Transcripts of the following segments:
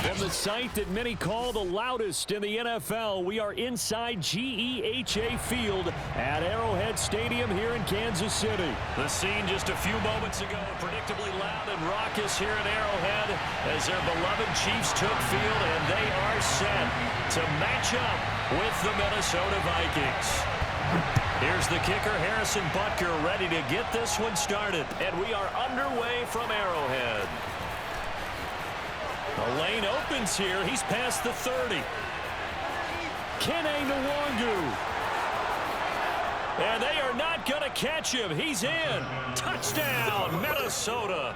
From the site that many call the loudest in the NFL, we are inside GEHA Field at Arrowhead Stadium here in Kansas City. The scene just a few moments ago, predictably loud and raucous here at Arrowhead as their beloved Chiefs took field, and they are set to match up with the Minnesota Vikings. Here's the kicker, Harrison Butker, ready to get this one started, and we are underway from Arrowhead. The lane opens here. He's past the 30. Kene Nwangu. And they are not going to catch him. He's in. Touchdown, Minnesota.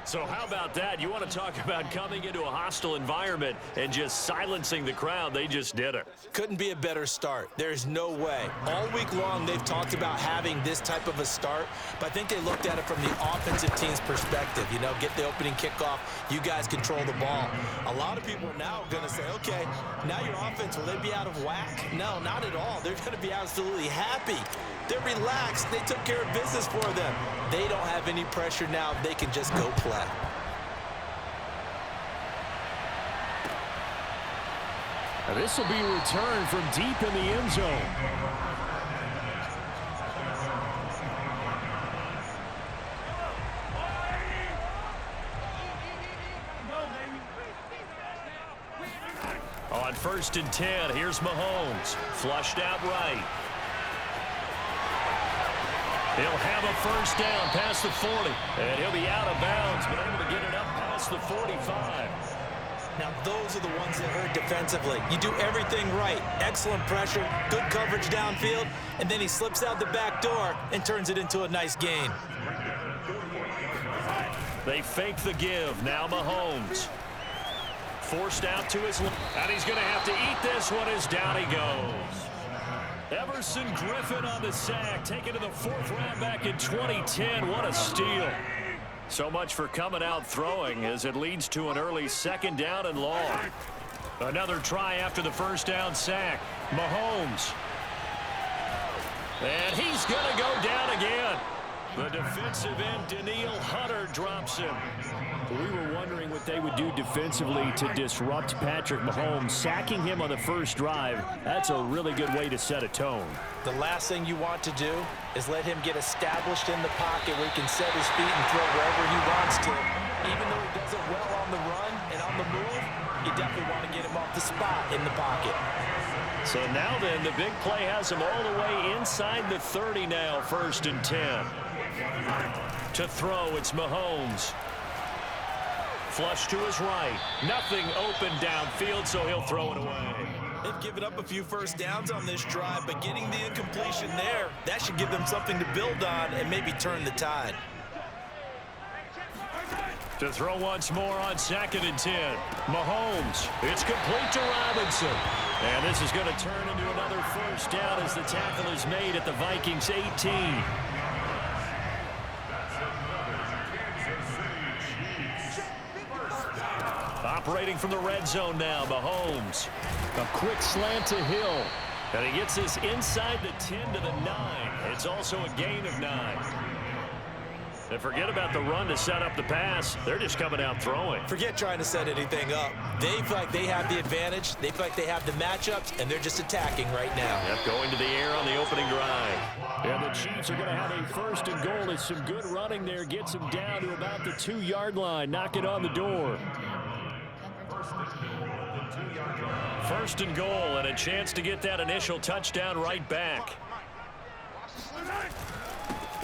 So how about that? You want to talk about coming into a hostile environment and just silencing the crowd. They just did it. Couldn't be a better start. There's no way. All week long, they've talked about having this type of a start, but I think they looked at it from the offensive team's perspective. You know, get the opening kickoff. You guys control the ball. A lot of people are now going to say, okay, now your offense, will they be out of whack? No, not at all. They're going to be absolutely happy. They're relaxed. They took care of business for them. They don't have any pressure now. They can just go play. This will be a return from deep in the end zone. On 1st and 10, here's Mahomes. Flushed out right. He'll have a first down past the 40. And he'll be out of bounds, but able to get it up past the 45. Now, those are the ones that hurt defensively. You do everything right. Excellent pressure, good coverage downfield, and then he slips out the back door and turns it into a nice gain. They fake the give. Now Mahomes. Forced out to his left. And he's going to have to eat this one as down he goes. Everson Griffin on the sack, taken to the 4th round back in 2010. What a steal. So much for coming out throwing as it leads to an early 2nd down and long. Another try after the first down sack. Mahomes. And he's going to go down again. The defensive end, Danielle Hunter, drops him. We were wondering what they would do defensively to disrupt Patrick Mahomes. Sacking him on the first drive, that's a really good way to set a tone. The last thing you want to do is let him get established in the pocket where he can set his feet and throw wherever he wants to. Even though he does it well on the run and on the move, you definitely want to get him off the spot in the pocket. So now then, the big play has him all the way inside the 30 now, 1st and 10. To throw, it's Mahomes. Flush to his right. Nothing open downfield, so he'll throw it away. They've given up a few first downs on this drive, but getting the incompletion there, that should give them something to build on and maybe turn the tide. To throw once more on 2nd and 10. Mahomes. It's complete to Robinson. And this is going to turn into another first down as the tackle is made at the Vikings 18. Operating from the red zone now, Mahomes. A quick slant to Hill. And he gets this inside the 10 to the 9. It's also a gain of 9. And forget about the run to set up the pass. They're just coming out throwing. Forget trying to set anything up. They feel like they have the advantage. They feel like they have the matchups, and they're just attacking right now. Yep, going to the air on the opening drive. And the Chiefs are going to have a 1st and goal. It's some good running there. Gets him down to about the 2-yard line. Knock it on the door. 1st and goal, and a chance to get that initial touchdown right back.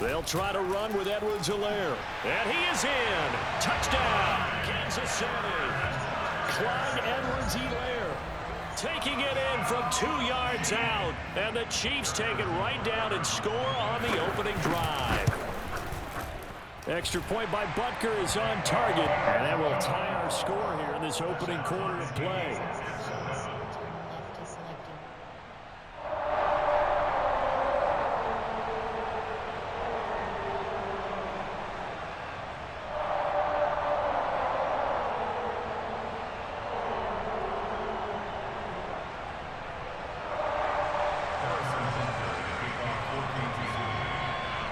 They'll try to run with Edwards-Helaire. And he is in. Touchdown, Kansas City. Clyde Edwards-Helaire taking it in from 2 yards out. And the Chiefs take it right down and score on the opening drive. Extra point by Butker is on target. And that will tie our score here in this opening quarter of play.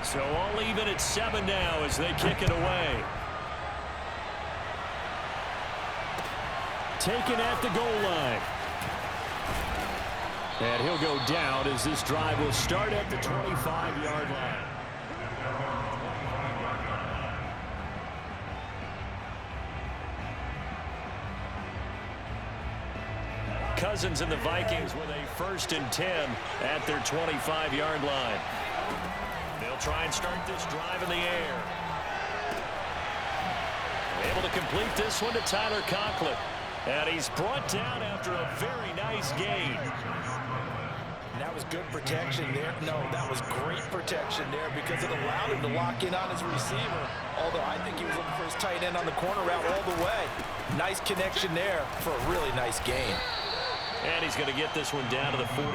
So all even at 7 now as they kick it away. taken at the goal line. And he'll go down as this drive will start at the 25-yard line. Cousins and the Vikings with a 1st and 10 at their 25-yard line. They'll try and start this drive in the air. Able to complete this one to Tyler Conklin. And he's brought down after a very nice gain. And that was good protection there. No, that was great protection there because it allowed him to lock in on his receiver. Although I think he was looking for his tight end on the corner route all the way. Nice connection there for a really nice gain. And he's going to get this one down to the 45.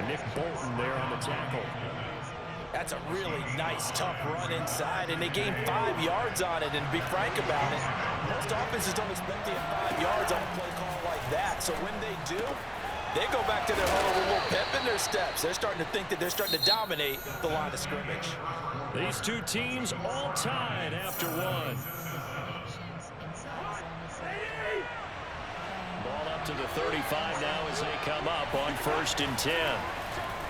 Nick Bolton there on the tackle. That's a really nice, tough run inside, and they gained 5 yards on it. And to be frank about it, most offenses don't expect to get 5 yards on a play call like that. So when they do, they go back to their huddle with a little pep in their steps. They're starting to think that they're starting to dominate the line of scrimmage. These two teams all tied after one. Ball up to the 35 now as they come up on 1st and 10.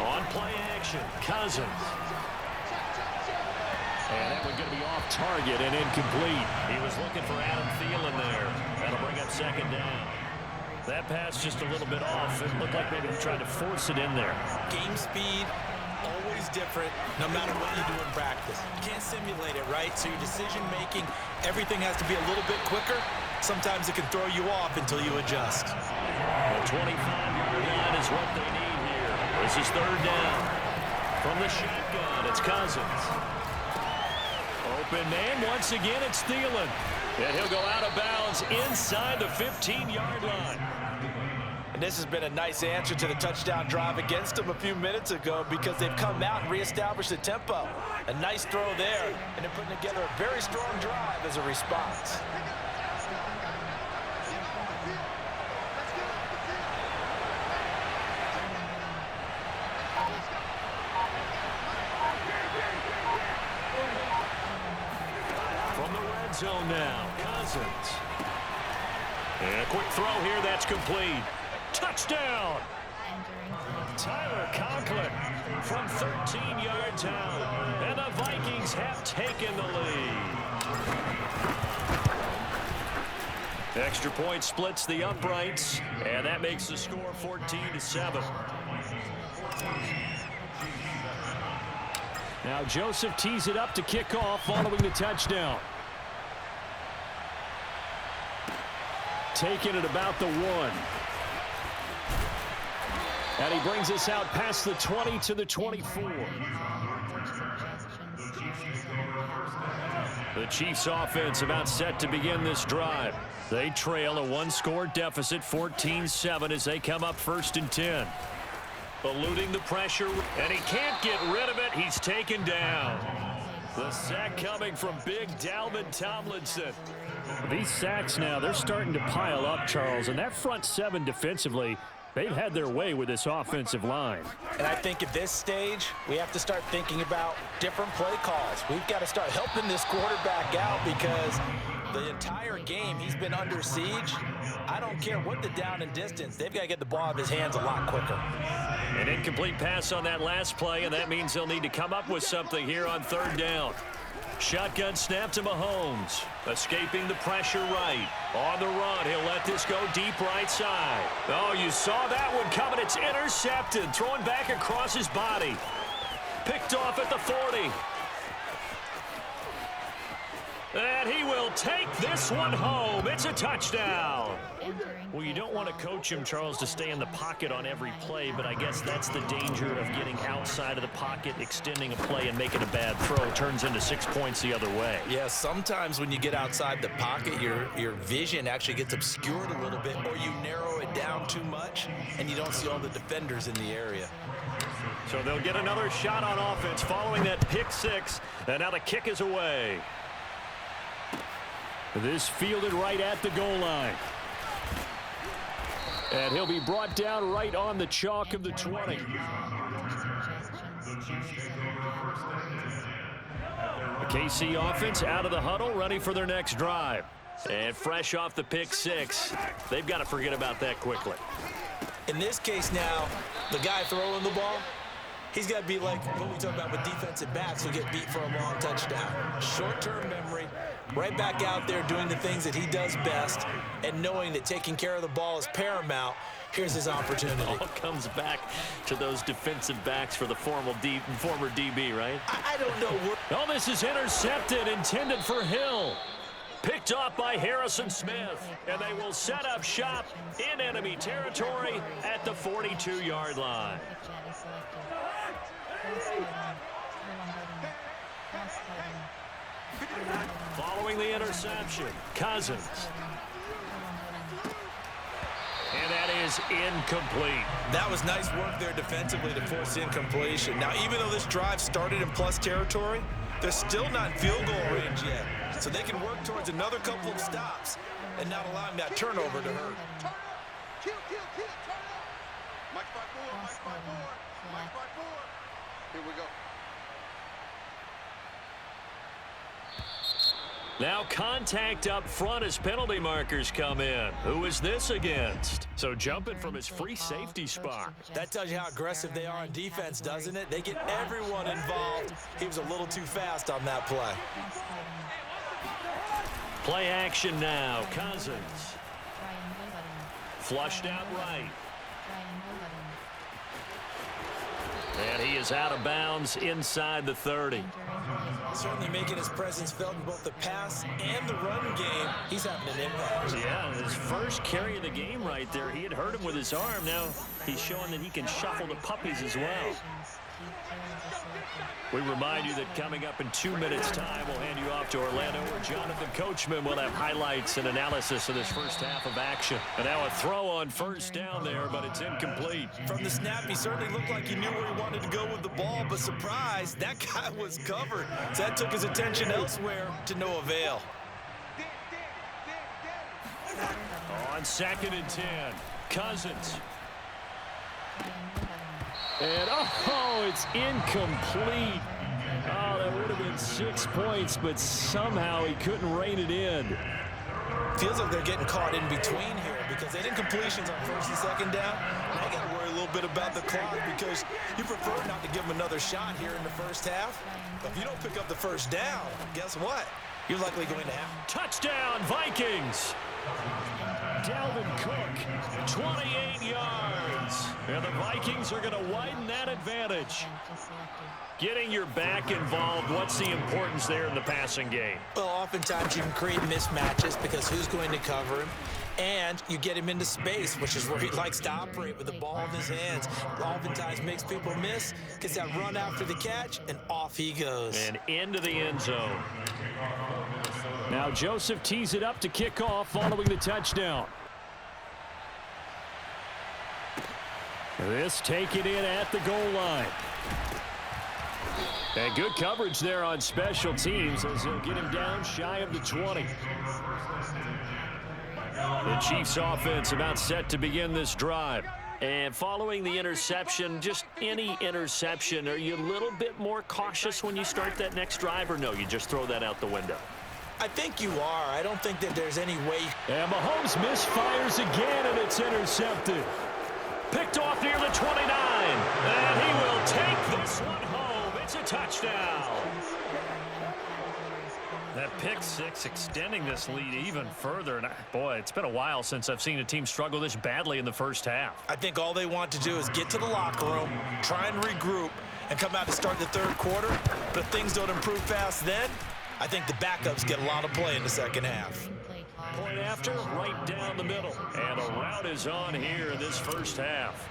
On play action, Cousins. And that one's going to be off target and incomplete. He was looking for Adam Thielen there. That'll bring up 2nd down. That pass just a little bit off. It looked like maybe he tried to force it in there. Game speed, always different, no matter what you do in practice. You can't simulate it, right? So your decision-making, everything has to be a little bit quicker. Sometimes it can throw you off until you adjust. The 25-yard line is what they need here. This is 3rd down. From the shotgun, it's Cousins. Open man, once again, it's Thielen. And he'll go out of bounds inside the 15-yard line. And this has been a nice answer to the touchdown drive against them a few minutes ago because they've come out and reestablished the tempo. A nice throw there, and they're putting together a very strong drive as a response. Zone now, Cousins. And a quick throw here, that's complete. Touchdown! Tyler Conklin from 13 yards out. And the Vikings have taken the lead. Extra point splits the uprights, and that makes the score 14-7. Now Joseph tees it up to kick off following the touchdown. Taking it about the 1. And he brings us out past the 20 to the 24. The Chiefs offense about set to begin this drive. They trail a 1-score deficit, 14-7 as they come up 1st and 10. Eluding the pressure, and he can't get rid of it. He's taken down. The sack coming from big Dalvin Tomlinson. These sacks now, they're starting to pile up, Charles, and that front 7 defensively, they've had their way with this offensive line. And I think at this stage, we have to start thinking about different play calls. We've got to start helping this quarterback out because the entire game he's been under siege. I don't care what the down and distance. They've got to get the ball out of his hands a lot quicker. An incomplete pass on that last play, and that means they'll need to come up with something here on 3rd down. Shotgun snap to Mahomes. Escaping the pressure right. On the run, he'll let this go deep right side. Oh, you saw that one coming. It's intercepted. Thrown back across his body. Picked off at the 40. And he will take this one home. It's a touchdown. Well, you don't want to coach him, Charles, to stay in the pocket on every play, but I guess that's the danger of getting outside of the pocket, extending a play, and making a bad throw. Turns into 6 points the other way. Yeah, sometimes when you get outside the pocket, your vision actually gets obscured a little bit, or you narrow it down too much, and you don't see all the defenders in the area. So they'll get another shot on offense following that pick 6, and now the kick is away. This fielded right at the goal line. And he'll be brought down right on the chalk of the 20. The KC offense out of the huddle, ready for their next drive. And fresh off the pick six, they've got to forget about that quickly. In this case now, the guy throwing the ball, he's got to be like what we talk about with defensive backs who get beat for a long touchdown. Short-term memory, right back out there doing the things that he does best, and knowing that taking care of the ball is paramount. Here's his opportunity. It all comes back to those defensive backs for the former DB, right? I don't know. Oh, this is intercepted, intended for Hill. Picked off by Harrison Smith, and they will set up shop in enemy territory at the 42-yard line. Following the interception, Cousins. And that is incomplete. That was nice work there defensively to force incompletion. Now, even though this drive started in plus territory, they're still not in field goal range yet. So they can work towards another couple of stops and not allowing that turnover to hurt. Here we go. Now contact up front as penalty markers come in. Who is this against? So jumping from his free safety spot. That tells you how aggressive they are on defense, doesn't it? They get everyone involved. He was a little too fast on that play. Play action now. Cousins. Flushed out right. And he is out of bounds inside the 30. Certainly making his presence felt in both the pass and the run game. He's having an impact. Yeah, his first carry of the game right there. He had hurt him with his arm. Now he's showing that he can shuffle the puppies as well. We remind you that coming up in 2 minutes' time, we'll hand you off to Orlando, where Jonathan Coachman will have highlights and analysis of this first half of action. And now a throw on first down there, but it's incomplete. From the snap, he certainly looked like he knew where he wanted to go with the ball, but surprise, that guy was covered. So that took his attention elsewhere to no avail. On 2nd and 10, Cousins. And, oh, it's incomplete. Oh, that would have been 6 points, but somehow he couldn't rein it in. Feels like they're getting caught in between here because they didn't completions on 1st and 2nd down. Now you got to worry a little bit about the clock because you prefer not to give them another shot here in the first half. But if you don't pick up the first down, guess what? You're likely going to have touchdown, Vikings. Dalvin Cook, 28 yards. And the Vikings are going to widen that advantage. Getting your back involved, what's the importance there in the passing game? Well, oftentimes you can create mismatches because who's going to cover him? And you get him into space, which is where he likes to operate with the ball in his hands. Oftentimes makes people miss, gets that run after the catch, and off he goes. And into the end zone. Now Joseph tees it up to kick off following the touchdown. This taken in at the goal line. And good coverage there on special teams as they'll get him down shy of the 20. The Chiefs offense about set to begin this drive. And following the interception, just any interception, are you a little bit more cautious when you start that next drive, or no, you just throw that out the window? I think you are. I don't think that there's any way. And Mahomes misfires again, and it's intercepted. Picked off near the 29. And he will take this one home. It's a touchdown. That pick six extending this lead even further. And boy, it's been a while since I've seen a team struggle this badly in the first half. I think all they want to do is get to the locker room, try and regroup, and come out to start the third quarter. But if things don't improve fast then, I think the backups get a lot of play in the second half. Point after, right down the middle. And a route is on here in this first half.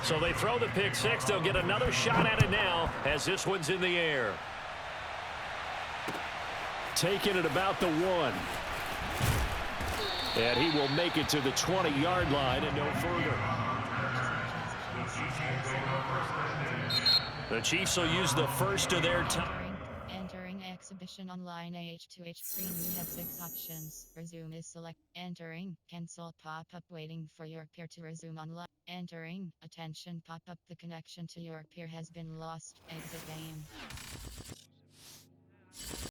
So they throw the pick six. They'll get another shot at it now as this one's in the air. Taking it about the 1. And he will make it to the 20-yard line and no further. The Chiefs will use the first of their time. Entering exhibition online H2H screen, you have 6 options. Resume is select. Entering. Cancel pop-up waiting for your peer to resume online. Entering. Attention pop-up. The connection to your peer has been lost. Exit game.